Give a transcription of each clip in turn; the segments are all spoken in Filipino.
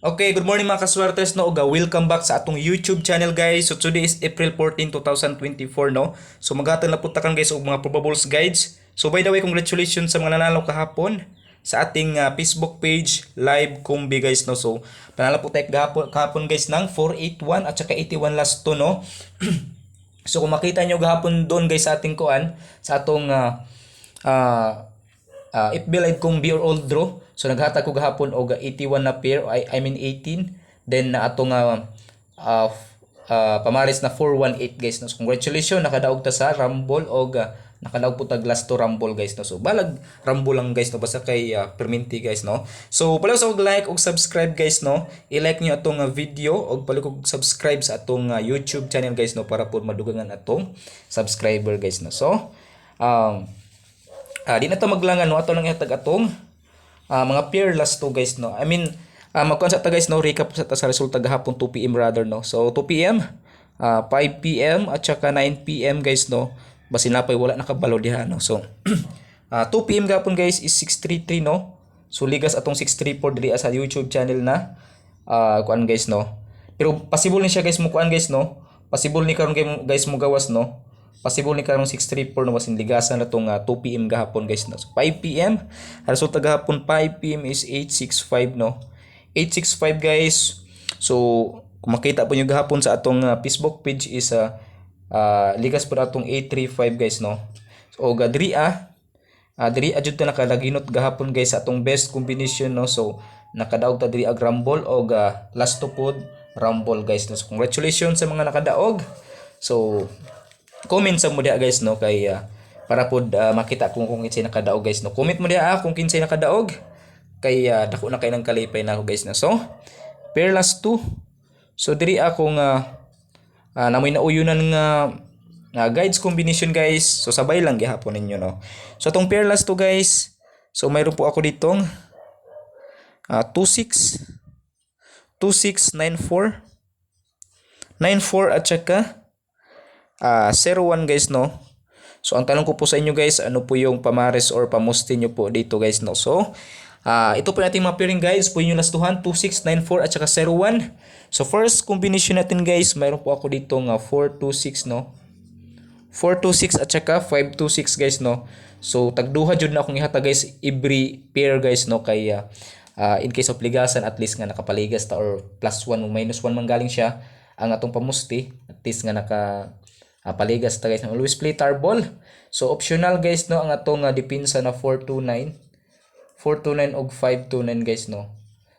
Okay, good morning mga kaswertes no. Welcome back sa atong YouTube channel guys. So today is April 14, 2024 no. So maghatag na punta kan guys og mga probables guides. So by the way, congratulations sa mga nanalo kahapon sa ating Facebook page live kumbi guys no. So panalo po tayo kahapon guys ng 481 at saka 81 last to no. So kung makita nyo gahapon doon guys sa ating kuan sa atong FB Live kung be or old draw. So naghatag ko gahapon og 81 na pair, I mean 18. Then na atong pamaris na 418 guys no. So congratulations, nakadaog ta sa Rumble og nakadaog po tag last to Rumble guys no. So balag Rumble lang guys no, basta kay perminti guys no. So pala sa og like og subscribe guys no. I-like niyo atong video og pala og subscribe sa atong YouTube channel guys no para po madugangan atong subscriber guys no. So di na to maglangan no, ato lang ihatag atong mga pair last to guys no. I mean magkuan sa ta guys no, recap sa ta sa resulta gahapon 2 PM rather no. So 2 PM, 5 PM at saka 9 PM guys no. Basin napay wala nakabalo diha no. So 2 PM gahapon guys is 633 no. So ligas atong 634 diri sa YouTube channel na kuan guys no. Pero possible ni siya guys mo kuan guys no. Possible ni karon guys mo gawas no. Possible ni karong 634 no, basin ligasan na tong 2 PM gahapon guys no. So 5 PM, resulta gahapon 5 PM is 865 no. 865 guys. So kung makita po nyo gahapon sa atong Facebook page is ligas po atong 835 guys no. So diri jud ta nakalaginot gahapon guys sa atong best combination no. So nakadaog ta diri ag Rumble og last to pod Rumble guys no. So congratulations sa mga nakadaog. So comment sa mo dia guys no kay para pod makita kung kinsay nakadaog guys no. Comment mo dia kung kinsay nakadaog kay dako na kay nang kalipay na ako guys no. So pair last 2. So diri akong namoy nauyunan nga guides combination guys. So sabay lang gihapon ninyo no. So tong pair last 2 guys. So mayroon po ako ditong 26 94 at saka 01 guys no. So ang tanong ko po sa inyo guys, ano po yung pamares or pamusti nyo po dito guys no. So ito po natin mga pairing guys, po yung lastuhan 26, 94 at saka 01. So first combination natin guys, mayroon po ako dito nga 426 no. 426 at saka 526 guys no. So tagduha jud na akong ihatag guys every pair guys no kay in case of ligasan at least nga nakapaligas ta or plus 1 o minus 1 man galing siya ang atong pamusti, at least nga naka paligas ta guys. Always play tarball. So optional guys no ang atong depensa na 429 og 529 guys no.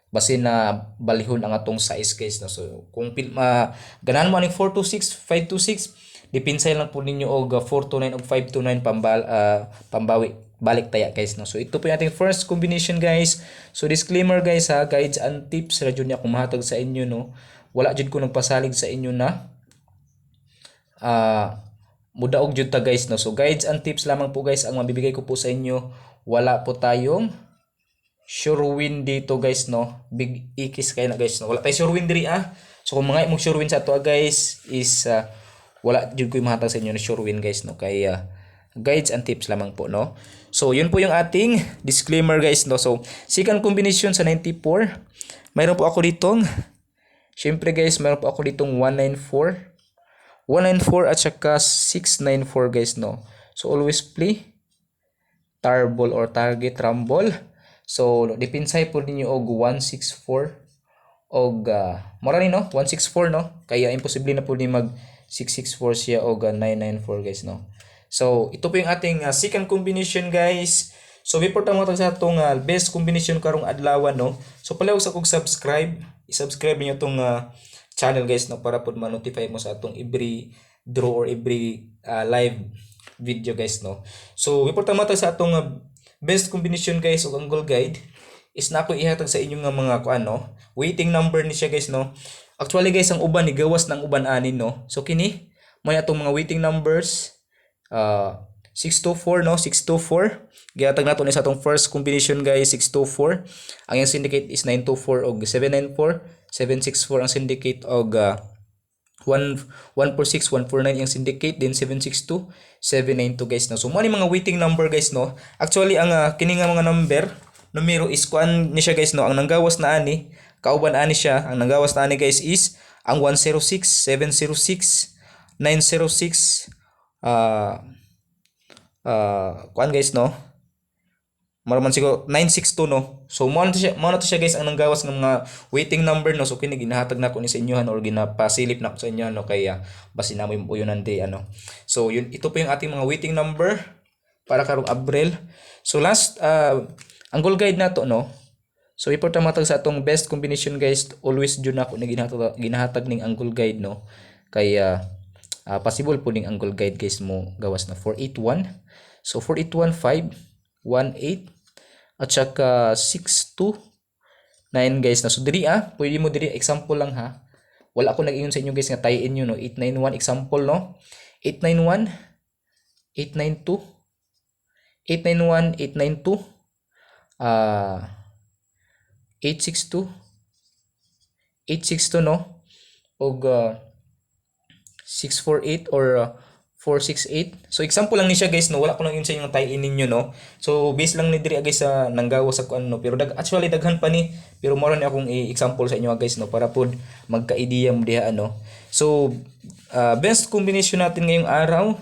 Basin na balihon ang atong size guys no. So kung ganahan mo aning 426, 526, depensa lang po ninyo og 429 og 529 pambawi balik taya guys no. So ito po yung ating first combination guys. So disclaimer guys guides and tips ra jud ni akong mahatag sa inyo no. Wala jud ko nagpasalig sa inyo na mudaog jud ta guys no. So guides and tips lamang po guys ang mabibigay ko po sa inyo. Wala po tayong sure win dito guys no. Big ikis kay na guys no. Wala tayong sure win diri So kung mga imong sure win sa ato guys is wala jud ko mahatag sa inyo na sure win guys no. Kay guides and tips lamang po no. So yun po yung ating disclaimer guys no. So second combination sa 94. Mayroon po ako ditong syempre guys, mayroon po ako ditong 194 at saka 694 guys no. So always play tarball or target rumble. So depinsay po ninyo og 164 og mura ni no 164 no. Kaya imposible na po ni mag 664 siya og 994 guys no. So ito po yung ating second combination guys. So before ta mo sa atong best combination karong adlaw no. So palihog sa kog subscribe, i-subscribe niyo tong channel guys no para pod ma-notify mo sa atong every draw or every live video guys no. So before ta mo sa atong best combination guys ug ang goal guide is na ako ihatag sa inyo nga mga kuan no. Waiting number ni siya guys no. Actually guys ang uban ni gawas ng uban anin no. So kini may atong mga waiting numbers 624 no, 624. Gihatag nato ni sa atong first combination guys 624. Ang yang syndicate is 924 og 794, 764 ang syndicate og 146, 149 yung syndicate, then 762, 792 guys no. So mo ni mga waiting number guys no. Actually ang kini nga mga numero is kuan ni siya guys no, ang nanggawas na ani kauban ani siya. Ang nanggawas na ani guys is ang 106, 706, 906, kuan guys no. Maraman siguro 962 no. So mo na to siya guys ang nanggawas ng mga waiting number no. So kini ginahatag nako ni sa inyohan or ginapasilip nako sa inyo no kaya basin na mo yung nande ano. So yun ito po yung ating mga waiting number para karong Abril. So last ang goal guide nato no. So report ang matag sa atong best combination guys. Always jud nako ni ginahatag ning ang goal guide no. Kaya possible po ning ang goal guide guys mo gawas na 481. So 4815 18 at saka 629 guys na. So diri pwede mo diri example lang ha. Wala ako nag-ingon sa inyo guys nga tayin nyo no. 891 example no. 891 892 891 892 862 862 no. Og 648 or 468. So example lang ni siya guys no, wala ko nang yun sa inyo tayin ninyo no. So base lang ni diri guys sa nanggawas sa kuan no, pero actually daghan pa ni, pero mo ni akong i-example sa inyo guys no para pod magka-idea mo diha ano. So best combination natin ngayong araw.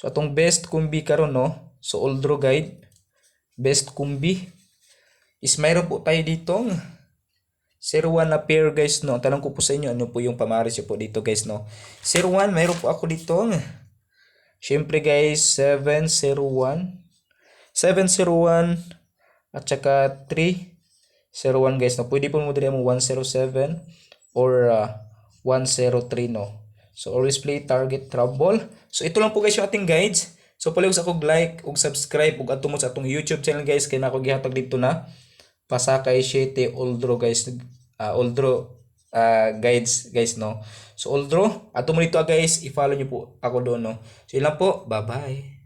So atong best combi karon no. So old draw guide, best combi is mayroon po tayo ditong 01 na pair guys no. Tanong ko po sa inyo ano po yung pamaris po dito guys no. 01 mayroon po ako dito. Syempre guys 701 at saka 301 guys no. Pwede po mo diri mo 107 or 103 no. So always play target trouble. So ito lang po guys yung ating guides. So palihog sa akong like ug subscribe ug adto mo sa atong YouTube channel guys kay nako gihatag dito na pasakay 7 oldro guys oldro guides guys no. So oldro ato mo dito guys i-follow niyo po ako doon no. So ilan po, bye bye.